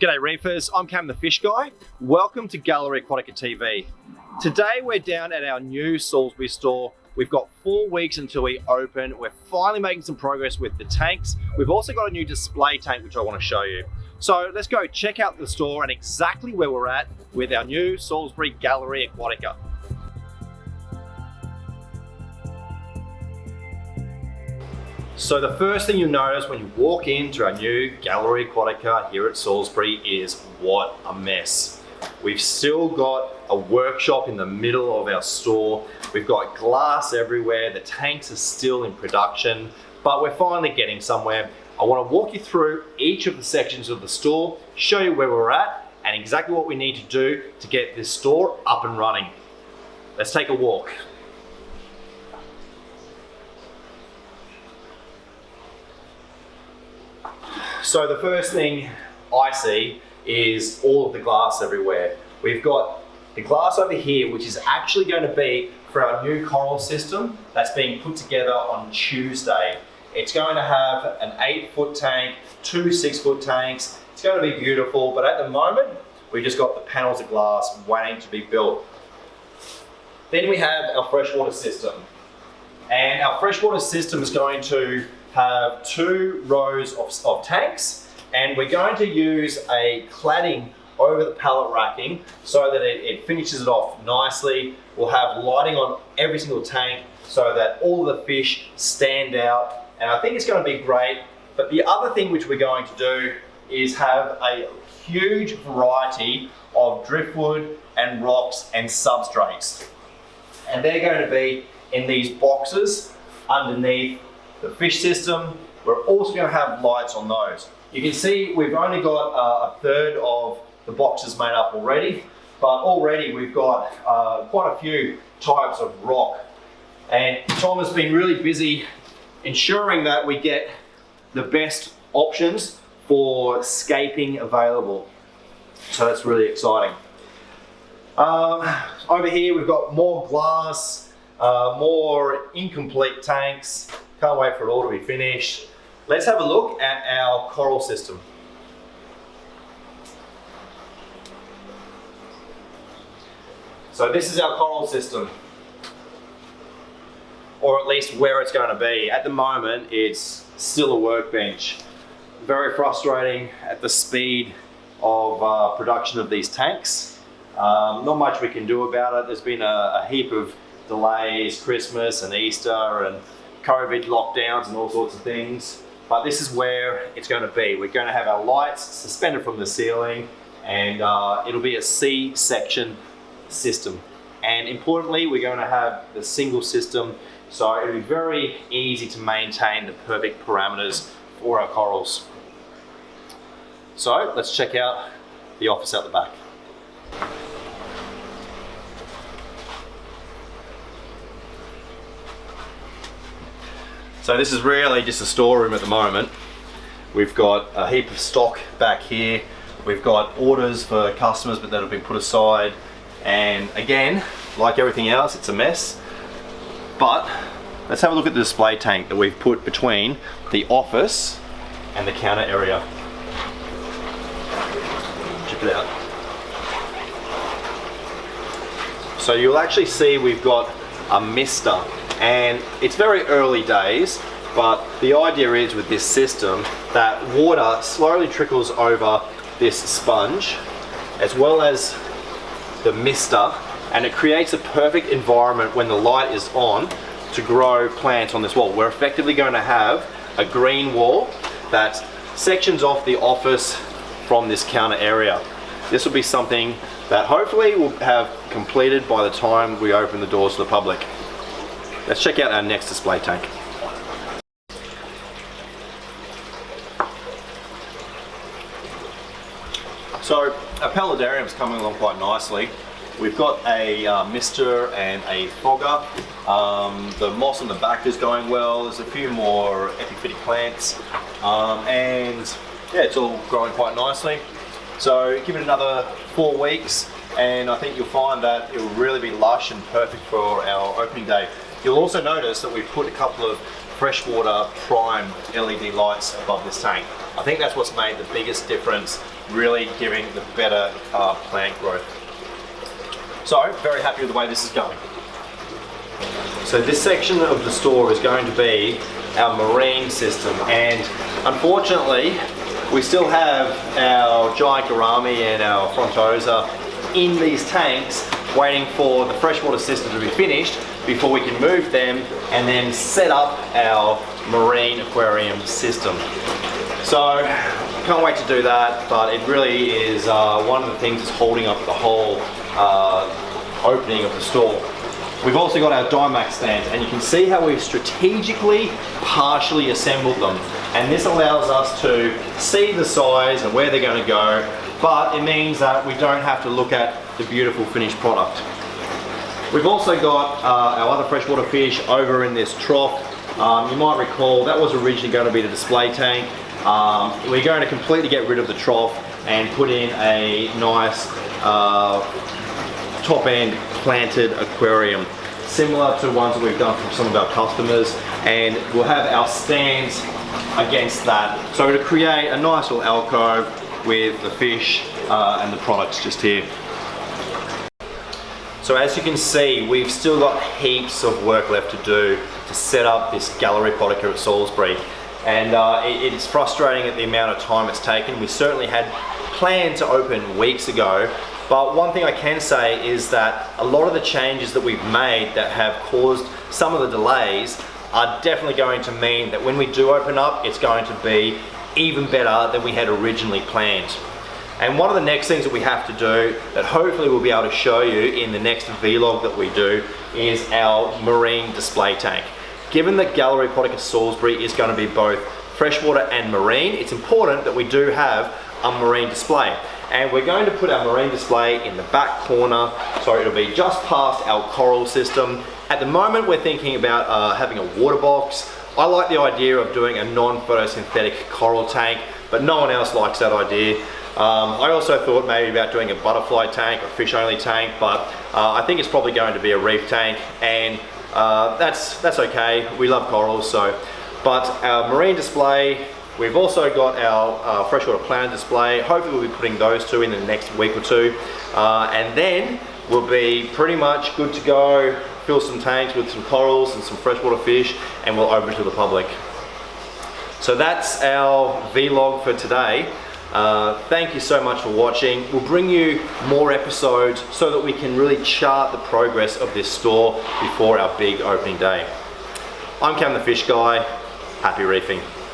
G'day reefers, I'm Cam the Fish Guy. Welcome to Gallery Aquatica TV. Today we're down at our new Salisbury store. We've got 4 weeks until we open. We're finally making some progress with the tanks. We've also got a new display tank which I want to show you. So let's go check out the store and exactly where we're at with our new Salisbury Gallery Aquatica. So the first thing you'll notice when you walk into our new Gallery Aquatica here at Salisbury is what a mess. We've still got a workshop in the middle of our store. We've got glass everywhere. The tanks are still in production, but we're finally getting somewhere. I want to walk you through each of the sections of the store, show you where we're at and exactly what we need to do to get this store up and running. Let's take a walk. So the first thing I see is all of the glass everywhere. We've got the glass over here, which is actually going to be for our new coral system that's being put together on Tuesday. It's going to have an 8-foot tank, 2 6-foot tanks. It's going to be beautiful, but at the moment, we've just got the panels of glass waiting to be built. Then we have our freshwater system. And our freshwater system is going to have 2 rows of tanks, and we're going to use a cladding over the pallet racking so that it finishes it off nicely. We'll have lighting on every single tank so that all of the fish stand out, and I think it's going to be great. But the other thing which we're going to do is have a huge variety of driftwood and rocks and substrates, and they're going to be in these boxes underneath the fish system. We're also going to have lights on those. You can see we've only got a third of the boxes made up already, but already we've got quite a few types of rock. And Tom has been really busy ensuring that we get the best options for scaping available. So that's really exciting. Over here we've got more glass, more incomplete tanks. Can't wait for it all to be finished. Let's have a look at our coral system. So this is our coral system, or at least where it's going to be. At the moment, it's still a workbench. Very frustrating at the speed of production of these tanks. Not much we can do about it. There's been a heap of delays, Christmas and Easter and COVID lockdowns and all sorts of things, but this is where it's going to be. We're going to have our lights suspended from the ceiling, and it'll be a C-section system. And importantly, we're going to have the single system, so it'll be very easy to maintain the perfect parameters for our corals. So let's check out the office out the back. So this is really just a storeroom at the moment. We've got a heap of stock back here. We've got orders for customers, but that have been put aside. And again, like everything else, it's a mess. But let's have a look at the display tank that we've put between the office and the counter area. Check it out. So you'll actually see we've got a mister. And it's very early days, but the idea is with this system that water slowly trickles over this sponge as well as the mister, and it creates a perfect environment when the light is on to grow plants on this wall. We're effectively going to have a green wall that sections off the office from this counter area. This will be something that hopefully we'll have completed by the time we open the doors to the public. Let's check out our next display tank. So our Paludarium is coming along quite nicely. We've got a mister and a fogger. The moss on the back is going well. There's a few more epiphytic plants. And yeah, it's all growing quite nicely. So give it another 4 weeks and I think you'll find that it will really be lush and perfect for our opening day. You'll also notice that we've put a couple of freshwater prime LED lights above this tank. I think that's what's made the biggest difference, really giving the better plant growth. So, very happy with the way this is going. So this section of the store is going to be our marine system, and unfortunately we still have our giant gourami and our frontosa in these tanks waiting for the freshwater system to be finished before we can move them and then set up our marine aquarium system. So can't wait to do that, but it really is one of the things that's holding up the whole opening of the store. We've also got our Dymax stands, and you can see how we've strategically partially assembled them, and this allows us to see the size and where they're going to go, but it means that we don't have to look at the beautiful finished product. We've also got our other freshwater fish over in this trough. You might recall that was originally going to be the display tank. We're going to completely get rid of the trough and put in a nice top end planted aquarium, similar to ones that we've done from some of our customers, and we'll have our stands against that, so to create a nice little alcove with the fish and the products just here. So as you can see, we've still got heaps of work left to do to set up this gallery Aquatica at Salisbury, and it's frustrating at the amount of time it's taken. We certainly had planned to open weeks ago, but one thing I can say is that a lot of the changes that we've made that have caused some of the delays are definitely going to mean that when we do open up, it's going to be even better than we had originally planned. And one of the next things that we have to do, that hopefully we'll be able to show you in the next vlog that we do, is our marine display tank. Given that Gallery Aquatica Salisbury is going to be both freshwater and marine, it's important that we do have a marine display. And we're going to put our marine display in the back corner, so it'll be just past our coral system. At the moment we're thinking about having a water box. I like the idea of doing a non-photosynthetic coral tank, but no one else likes that idea. I also thought maybe about doing a butterfly tank or fish only tank, but I think it's probably going to be a reef tank, and that's okay. We love corals, so. But our marine display, we've also got our freshwater plant display. Hopefully we'll be putting those two in the next week or two, and then we'll be pretty much good to go. Fill some tanks with some corals and some freshwater fish, and we'll open to the public. So that's our vlog for today. Thank you so much for watching. We'll bring you more episodes so that we can really chart the progress of this store before our big opening day. I'm Cam the Fish Guy. Happy reefing.